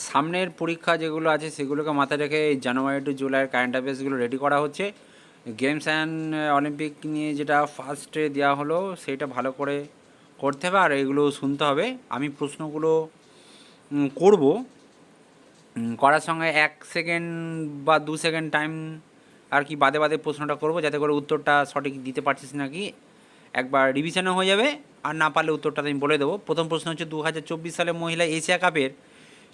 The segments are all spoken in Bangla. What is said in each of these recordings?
সামনের পরীক্ষা যেগুলো আছে সেগুলোকে মাথায় রেখে এই জানুয়ারি টু জুলাইয়ের কারেন্ট অ্যাফেয়ার্সগুলো রেডি করা হচ্ছে। গেমস অ্যান্ড অলিম্পিক নিয়ে যেটা ফার্স্টে দেওয়া হলো সেইটা ভালো করে করতে হবে, আর এগুলো শুনতে হবে। আমি প্রশ্নগুলো করব, করার সঙ্গে 1 সেকেন্ড বা 2 সেকেন্ড টাইম আর কি বাদে বাদে প্রশ্নটা করব, যাতে করে উত্তরটা সঠিক দিতে পারছিস নাকি একবার রিভিশনও হয়ে যাবে, আর না পারলে উত্তরটা আমি বলে দেবো। প্রথম প্রশ্ন হচ্ছে 2024 সালে মহিলা এশিয়া কাপের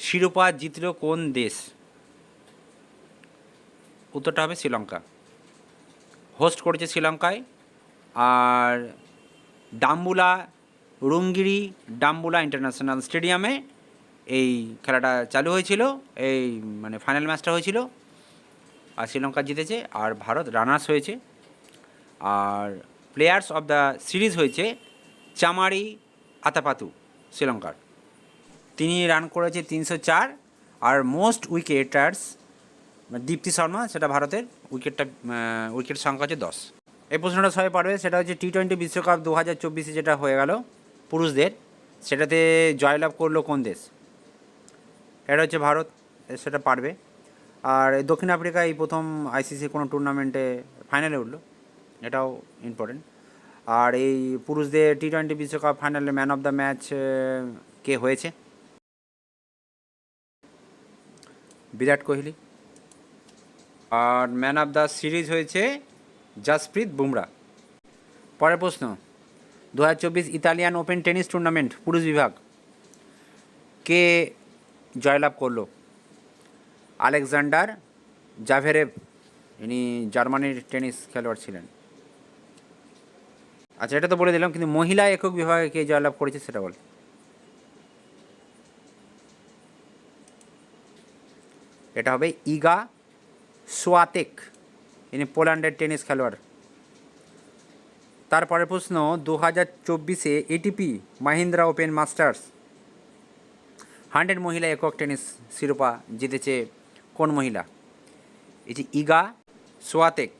শিরোপা জিতল কোন দেশ? উত্তরটা হবে শ্রীলঙ্কা। হোস্ট করেছে শ্রীলঙ্কায়। আর ডাম্বুলা রুঙ্গিরি ডাম্বুলা ইন্টারন্যাশনাল স্টেডিয়ামে এই খেলাটা চালু হয়েছিল, এই মানে ফাইনাল ম্যাচটা হয়েছিল, আর শ্রীলঙ্কা জিতেছে আর ভারত রানার্স হয়েছে। আর প্লেয়ার্স অফ দ্য সিরিজ হয়েছে চামারি আতাপাতু শ্রীলঙ্কার, তিনি রান করেছে 304। আর মোস্ট উইকেটার্স দীপ্তি শর্মা, সেটা ভারতের, উইকেট সংখ্যা হচ্ছে 10। এই প্রশ্নটা সবাই পারবে, সেটা হচ্ছে টি-20 বিশ্বকাপ 2024 যেটা হয়ে গেল পুরুষদের, সেটাতে জয়লাভ করলো কোন দেশ? এটা হচ্ছে ভারত, সেটা পারবে। আর দক্ষিণ আফ্রিকা এই প্রথম আইসিসি কোনো টুর্নামেন্টে ফাইনালে উঠলো, এটাও ইম্পর্টেন্ট। আর এই পুরুষদের টি-20 বিশ্বকাপ ফাইনালে ম্যান অফ দ্য ম্যাচ কে হয়েছে? বিরাট কোহলি। আর ম্যান অফ দ্য সিরিজ হয়েছে জাসপ্রীত বুমরা। পরের প্রশ্ন, 2024 ইতালিয়ান ওপেন টেনিস টুর্নামেন্ট পুরুষ বিভাগ কে জয়লাভ করলো? আলেকজান্ডার জাভেরেভ, ইনি জার্মানির টেনিস খেলোয়াড় ছিলেন। আচ্ছা, এটা তো বলে দিলাম, কিন্তু মহিলা একক বিভাগে কে জয়লাভ করেছে সেটা বল। এটা হবে ইগা সোয়াতেক, ইনি পোল্যান্ডের টেনিস খেলোয়াড়। তারপরে প্রশ্ন, 2024 এটিপি মাহিন্দ্রা ওপেন মাস্টার্স 100 মহিলা একক টেনিস শিরোপা জিতেছে কোন মহিলা? এটি ইগা সোয়াতেক।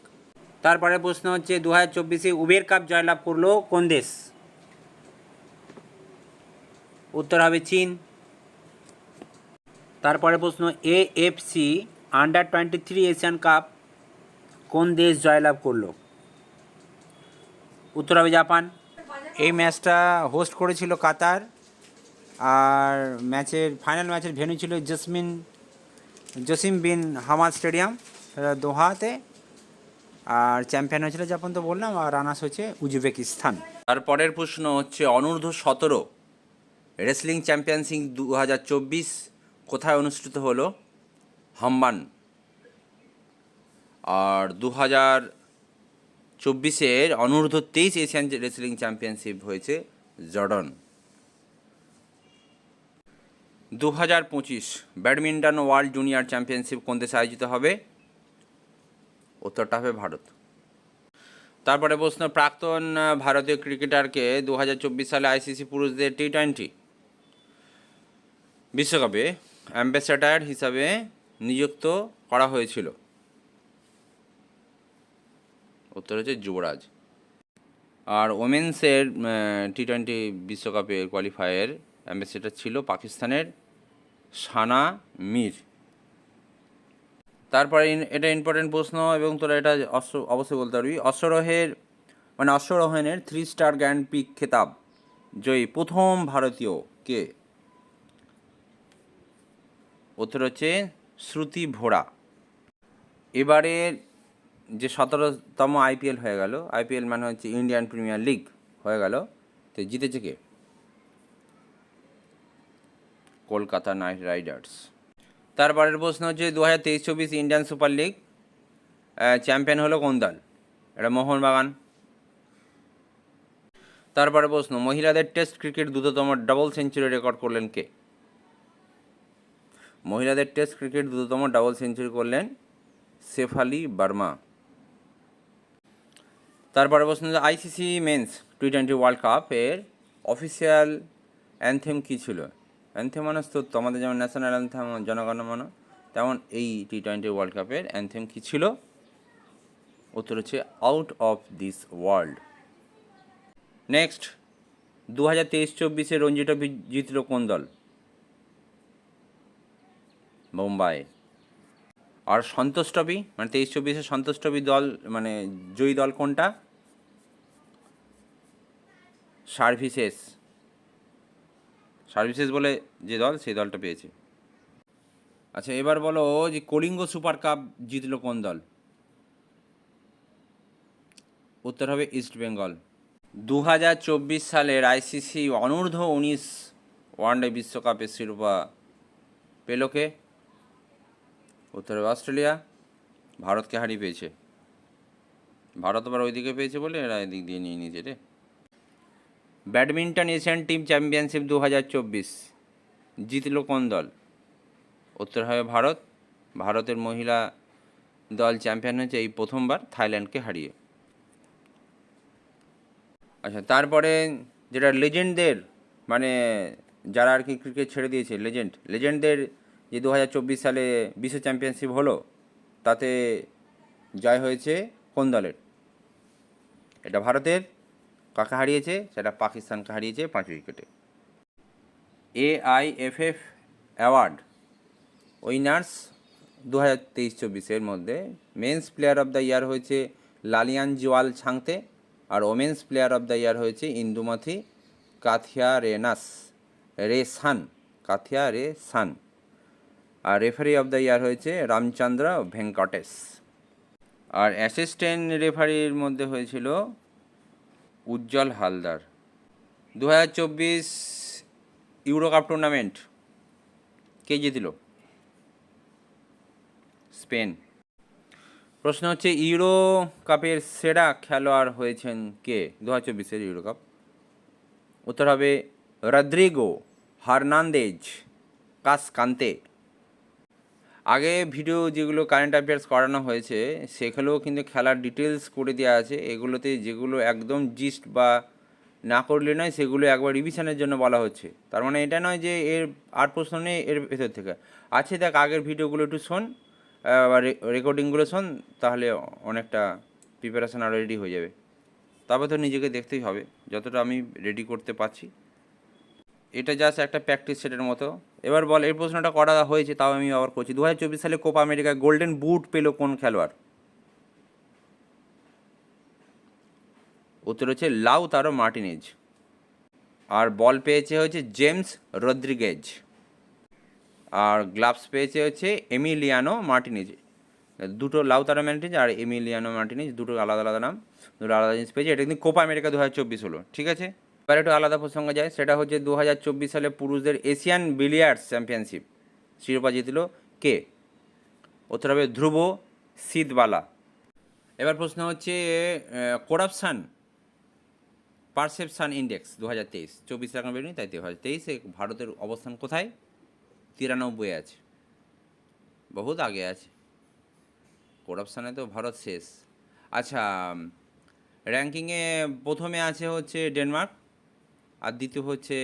তারপরে প্রশ্ন হচ্ছে 2024 উবের কাপ জয়লাভ করলো কোন দেশ? উত্তর হবে চীন। তারপরে প্রশ্ন, এএফসি আন্ডার-23 এশিয়ান কাপ কোন দেশ জয়লাভ করলো? উত্তর হবে জাপান। এই ম্যাচটা হোস্ট করেছিল কাতার, আর ফাইনাল ম্যাচের ভেন্যু ছিল জসিম বিন হামাদ স্টেডিয়াম, দোহাতে। আর চ্যাম্পিয়ন হয়েছিল জাপান, তো বললাম, আর রানার্স হচ্ছে উজবেকিস্তান। তারপরের প্রশ্ন হচ্ছে অনূর্ধ্ব-17 রেসলিং চ্যাম্পিয়নশিপ 2024 কোথায় অনুষ্ঠিত হলো? হাম্বান। আর 2024 অনূর্ধ্ব-23 এশিয়ান রেসলিং চ্যাম্পিয়নশিপ হয়েছে Jordan. 2025 badminton world junior championship কোন দেশে আয়োজিত হবে? উত্তরটা হবে ভারত। তারপরে প্রশ্ন, প্রাক্তন ভারতীয় ক্রিকেটারকে 2024 সালে আইসিসি পুরুষদের টি-20 বিশ্বকাপে অ্যাম্বাসেডর হিসাবে নিযুক্ত করা হয়েছিল? উত্তর হচ্ছে যুবরাজ। আর ওমেন্সের টি-20 বিশ্বকাপের কোয়ালিফায়ার অ্যাম্বাসেডর ছিল পাকিস্তানের সানা মীর। তারপরে এটা ইম্পর্টেন্ট প্রশ্ন, এবং তোরা এটা অবশ্যই বলতে পারবি, অশ্বারোহণের 3 স্টার গ্র্যান্ড পিক খেতাব জয়ী প্রথম ভারতীয় কে? উত্তর হচ্ছে শ্রুতি ভোরা। এবারের যে 17তম আইপিএল হয়ে গেল, আইপিএল মানে হচ্ছে ইন্ডিয়ান প্রিমিয়ার লিগ হয়ে গেল, তো জিতেছে কে? Kolkata night Riders. তারপরের প্রশ্ন হচ্ছে 2023-24 ইন্ডিয়ান সুপার লিগ চ্যাম্পিয়ন হলো কোন দল? এটা মোহনবাগান। তারপরে প্রশ্ন, মহিলাদের টেস্ট ক্রিকেট দ্রুততম ডাবল সেঞ্চুরি রেকর্ড করলেন কে? মহিলাদের টেস্ট ক্রিকেট দ্রুততম ডাবল সেঞ্চুরি করলেন শেফালি বার্মা। তারপরে প্রশ্ন, আইসিসি মেন্স টি-20 ওয়ার্ল্ড কাপ এর অফিসিয়াল অ্যানথেম কী ছিল? অ্যানথেম মানে তো তোমাদের যেমন ন্যাশনাল অ্যানথেম জনগণমন, তেমন এই টি-20 ওয়ার্ল্ড কাপের অ্যানথেম কী ছিল? উত্তর হচ্ছে out of this world. Next, 2023-24 Ranji trophy জিতল কোন দল? মুম্বাই। আর সন্তোষ ট্রফি মানে 23-24 সন্তোষ ট্রফি দল মানে জয়ী দল কোনটা? সার্ভিসেস। সার্ভিসেস বলে যে দল, সেই দলটা পেয়েছে। আচ্ছা এবার বলো যে কলিঙ্গ সুপার কাপ জিতলো কোন দল? উত্তর হবে ইস্ট বেঙ্গল। 2024 সালের আইসিসি অনূর্ধ্ব-19 ওয়ানডে বিশ্বকাপের শিরোপা পেল কে? উত্তর হবে অস্ট্রেলিয়া। ভারতকে হারিয়ে পেয়েছে। ভারত আবার ওইদিকে পেয়েছে বলে এরা এদিক দিয়ে নিয়ে নিয়েছে রে। ব্যাডমিন্টন এশিয়ান টিম চ্যাম্পিয়নশিপ 2024 জিতলো কোন দল? উত্তর হবে ভারত। ভারতের মহিলা দল চ্যাম্পিয়ন হয়েছে এই প্রথমবার থাইল্যান্ডকে হারিয়ে। আচ্ছা তারপরে যেটা লেজেন্ডদের মানে যারা আর কি ক্রিকেট ছেড়ে দিয়েছে, লেজেন্ডদের যে 2024 সালে বিশ্ব চ্যাম্পিয়নশিপ হলো, তাতে জয় হয়েছে কোন দলের? এটা ভারতের। কাকে হারিয়েছে? সেটা পাকিস্তানকে হারিয়েছে 5 উইকেটে। AIFF অ্যাওয়ার্ড উইনার্স 2023-24 মধ্যে men's player of the year হয়েছে লালিয়ান জোয়াল ছাংতে, আর women's player of the year হয়েছে ইন্দুমথি কাথিয়া রে সান, আর রেফারি অফ দ্য ইয়ার হয়েছে রামচন্দ্র ভেঙ্কটেশ। আর অ্যাসিস্ট্যান্ট রেফারির মধ্যে হয়েছিল Ujjwal Haldar. 2024 Euro cup tournament কে জিতল? স্পেন। প্রশ্ন হচ্ছে ইউরো কাপের সেরা খেলোয়াড় হয়েছেন কে 2024 ইউরো কাপ? উত্তর হবে রদ্রিগো হার্নান্দেজ কাসকান্তে। আগে ভিডিও যেগুলো কারেন্ট অ্যাফেয়ার্স করানো হয়েছে সেগুলোও কিন্তু খেলার ডিটেলস করে দেওয়া আছে। এগুলোতে যেগুলো একদম জিস্ট বা না করলে নয়, সেগুলো একবার রিভিশনের জন্য বলা হচ্ছে। তার মানে এটা নয় যে এর আর প্রশ্ন নেই এর ভেতর থেকে আছে। দেখ আগের ভিডিওগুলো একটু শোন বা রেকর্ডিংগুলো শোন, তাহলে অনেকটা প্রিপারেশান আরও রেডি হয়ে যাবে। তবে তো নিজেকে দেখতেই হবে যতটা আমি রেডি করতে পারছি। এটা জাস্ট একটা প্র্যাকটিস সেটের মতো। এবার বল, এই প্রশ্নটা করা হয়েছে তাও আমি আবার করছি। 2024 সালে কোপা আমেরিকায় গোল্ডেন বুট পেল কোন খেলোয়াড়? উত্তর হচ্ছে লাউতারো মার্টিনেজ। আর বল পেয়েছে হচ্ছে জেমস রদ্রিগেজ। আর গ্লাভস পেয়েছে হচ্ছে এমিলিয়ানো মার্টিনেজ। দুটো লাউতারো মার্টিনেজ আর এমিলিয়ানো মার্টিনেজ, দুটো আলাদা আলাদা নাম, দুটো আলাদা জিনিস পেয়েছে। এটা কিন্তু কোপা আমেরিকা 2024 হলো, ঠিক আছে। এবার একটু আলাদা প্রসঙ্গে যায়, সেটা হচ্ছে 2024 সালে পুরুষদের এশিয়ান বিলিয়ার্ডস চ্যাম্পিয়নশিপ শিরোপা জিতল কে? উত্তর হবে ধ্রুব সিদবালা। এবার প্রশ্ন হচ্ছে করাপশান পারসেপশান ইন্ডেক্স 2023, 24 এখন বেরোনি তাই 2023 ভারতের অবস্থান কোথায়? 93 আছে। বহুত আগে আছে, করাপশানে তো ভারত শেষ। আচ্ছা র্যাঙ্কিংয়ে প্রথমে আছে হচ্ছে ডেনমার্ক, আর দ্বিতীয় হচ্ছে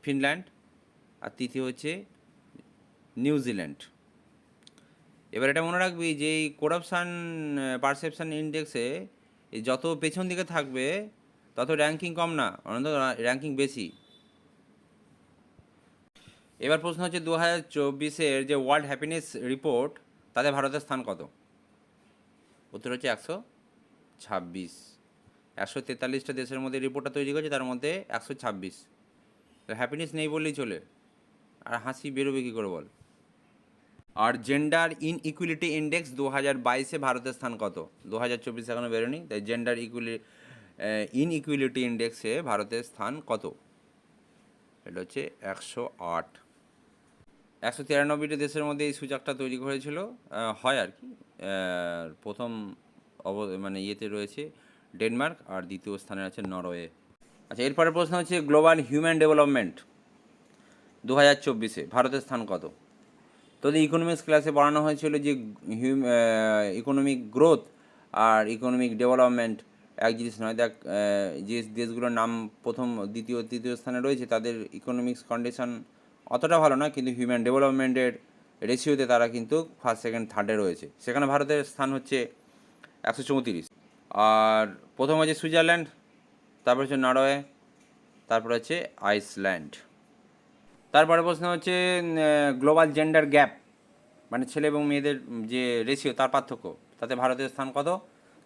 ফিনল্যান্ড, আর তৃতীয় হচ্ছে নিউজিল্যান্ড। এবার এটা মনে রাখবি যে এই করাপশান পারসেপশান ইন্ডেক্সে যত পেছন দিকে থাকবে তত র্যাঙ্কিং কম না, অনন্ত র্যাঙ্কিং বেশি। এবার প্রশ্ন হচ্ছে 2024 যে ওয়ার্ল্ড হ্যাপিনেস রিপোর্ট, তাতে ভারতের স্থান কত? উত্তর হচ্ছে 126। 143টা দেশের মধ্যে রিপোর্টটা তৈরি করেছে, তার মধ্যে 126। তো হ্যাপিনেস নেই বললেই চলে, আর হাসি বেরোবে কী করে বল। আর জেন্ডার ইনইকুয়ালিটি ইন্ডেক্স 2022 ভারতের স্থান কত? 2024 এখনও বেরোনি, তাই জেন্ডার ইনইকুয়ালিটি ইন্ডেক্সে ভারতের স্থান কত? এটা হচ্ছে 108। 193টি দেশের মধ্যে এই সূচকটা তৈরি করেছিল হয় আর কি। প্রথম মানে ইয়েতে রয়েছে ডেনমার্ক, আর দ্বিতীয় স্থানে আছে নরওয়ে। আচ্ছা এরপরে প্রশ্ন হচ্ছে গ্লোবাল হিউম্যান ডেভেলপমেন্ট 2024 ভারতের স্থান কত? তোদের ইকোনমিক্স ক্লাসে পড়ানো হয়েছিল যে ইকোনমিক গ্রোথ আর ইকোনমিক ডেভেলপমেন্ট এক জিনিস নয়। দেখ যে দেশগুলোর নাম প্রথম দ্বিতীয় তৃতীয় স্থানে রয়েছে তাদের ইকোনমিক্স কন্ডিশন অতটা ভালো না, কিন্তু হিউম্যান ডেভেলপমেন্টের রেশিওতে তারা কিন্তু ফার্স্ট সেকেন্ড থার্ডে রয়েছে। সেখানে ভারতের স্থান হচ্ছে 134। আর প্রথম হচ্ছে সুইজারল্যান্ড, তারপর হচ্ছে নরওয়ে, তারপর হচ্ছে আইসল্যান্ড। তারপরে প্রশ্ন হচ্ছে গ্লোবাল জেন্ডার গ্যাপ মানে ছেলে এবং মেয়েদের যে রেশিও তার পার্থক্য, তাতে ভারতের স্থান কত?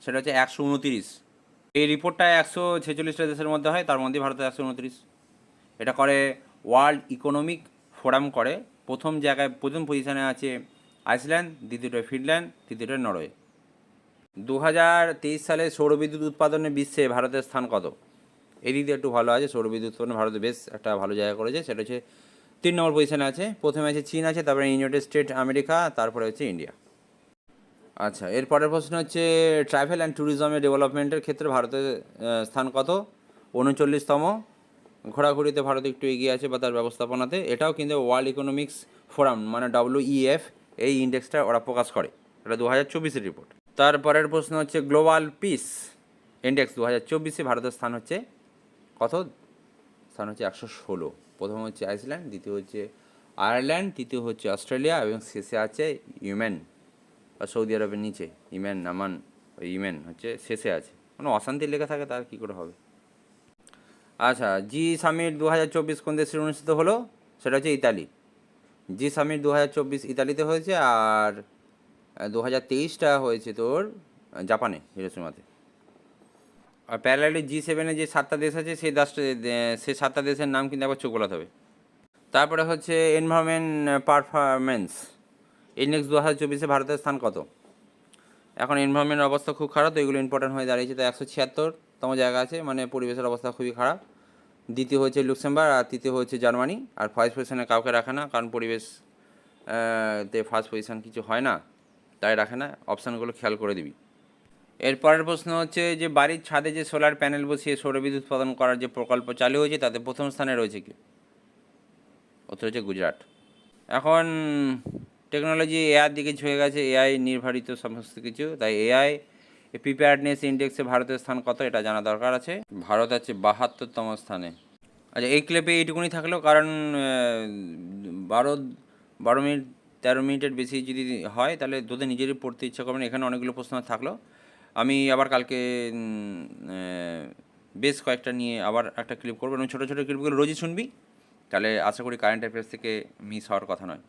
সেটা হচ্ছে 129। এই রিপোর্টটা 146টা দেশের মধ্যে হয়, তার মধ্যে ভারতের 129। এটা করে ওয়ার্ল্ড ইকোনমিক ফোরাম করে। প্রথম জায়গায়, প্রথম পজিশনে আছে আইসল্যান্ড, দ্বিতীয়টায় ফিনল্যান্ড, তৃতীয়টায় নরওয়ে। 2023 সালে সৌরবিদ্যুৎ উৎপাদনে বিশ্বে ভারতের স্থান কত? এই দিক দিয়ে একটু ভালো আছে, সৌরবিদ্যুৎ উৎপাদনে ভারত বেশ একটা ভালো জায়গা করেছে। সেটা হচ্ছে 3 নম্বর পজিশনে আছে। প্রথমে আছে চীন আছে, তারপরে ইউনাইটেড স্টেট আমেরিকা, তারপরে হচ্ছে ইন্ডিয়া। আচ্ছা, এর পরের প্রশ্ন হচ্ছে ট্রাভেল অ্যান্ড ট্যুরিজমের ডেভেলপমেন্টের ক্ষেত্রে ভারতের স্থান কত? 39তম। ঘোরাঘুরিতে ভারত একটু এগিয়ে আছে বা তার ব্যবস্থাপনাতে। এটাও কিন্তু ওয়ার্ল্ড ইকোনমিক্স ফোরাম মানে WEF এই ইন্ডেক্সটা ওরা প্রকাশ করে। এটা 2024-এর রিপোর্ট। তারপরের প্রশ্ন হচ্ছে গ্লোবাল পিস ইন্ডেক্স 2024-এ ভারতের স্থান হচ্ছে কত? স্থান হচ্ছে 116। প্রথম হচ্ছে আইসল্যান্ড, দ্বিতীয় হচ্ছে আয়ারল্যান্ড, তৃতীয় হচ্ছে অস্ট্রেলিয়া এবং শেষে আছে ইয়েমেন বা সৌদি আরবের নিচে ইয়েমেন, নামান, ইয়েমেন হচ্ছে শেষে আছে। কোনো অশান্তি লেগে থাকে তার কী করে হবে? আচ্ছা, জি সামিট 2024 কোন দেশে অনুষ্ঠিত হলো? সেটা হচ্ছে ইতালি। জি সামিট 2024 ইতালিতে হয়েছে, আর 2023টা হয়েছে তোর জাপানে, হিরোশিমাতে। আর প্যারালালি G7 যে 7টা দেশ আছে সেই 7টা দেশের নাম কিন্তু একবার চোখ গোলাতে হবে। তারপরে হচ্ছে এনভায়রনমেন্ট পারফরমেন্স ইন্ডেক্স 2024-এ ভারতের স্থান কত? এখন এনভায়রনমেন্টের অবস্থা খুব খারাপ, তো এগুলো ইম্পর্টেন্ট হয়ে দাঁড়িয়েছে। তো 176তম জায়গা আছে, মানে পরিবেশের অবস্থা খুবই খারাপ। দ্বিতীয় হচ্ছে লুক্সেমবার্গ, আর তৃতীয় হচ্ছে জার্মানি। আর ফার্স্ট পজিশনে কাউকে রাখে না, কারণ পরিবেশ তে ফার্স্ট পজিশন কিছু হয় না, তাই রাখে না। অপশানগুলো খেয়াল করে দিবি। এরপরের প্রশ্ন হচ্ছে যে বাড়ির ছাদে যে সোলার প্যানেল বসিয়ে সৌরবিদ্যুৎ উৎপাদন করার যে প্রকল্প চালু হয়েছে তাতে প্রথম স্থানে রয়েছে কি? উত্তর হচ্ছে গুজরাট। এখন টেকনোলজি এআইয়ের দিকে ঝুঁকে গেছে, এআই নির্ধারিত সমস্ত কিছু, তাই এআই প্রিপেয়ারনেস ইন্ডেক্সে ভারতের স্থান কত এটা জানা দরকার আছে। ভারত আছে 72তম স্থানে। আচ্ছা, এই ক্লিপে এইটুকুনি থাকলো, কারণ 12 মিনিট 13 মিনিটের বেশি যদি হয় তাহলে তোদের নিজেরই পড়তে ইচ্ছা করবে না। এখানে অনেকগুলো প্রশ্ন থাকলো। আমি আবার কালকে বেশ কয়েকটা নিয়ে আবার একটা ক্লিপ করবো, এবং ছোটো ছোটো ক্লিপগুলো রোজই শুনবি, তাহলে আশা করি কারেন্ট অ্যাফেয়ার্স থেকে মিস হওয়ার কথা নয়।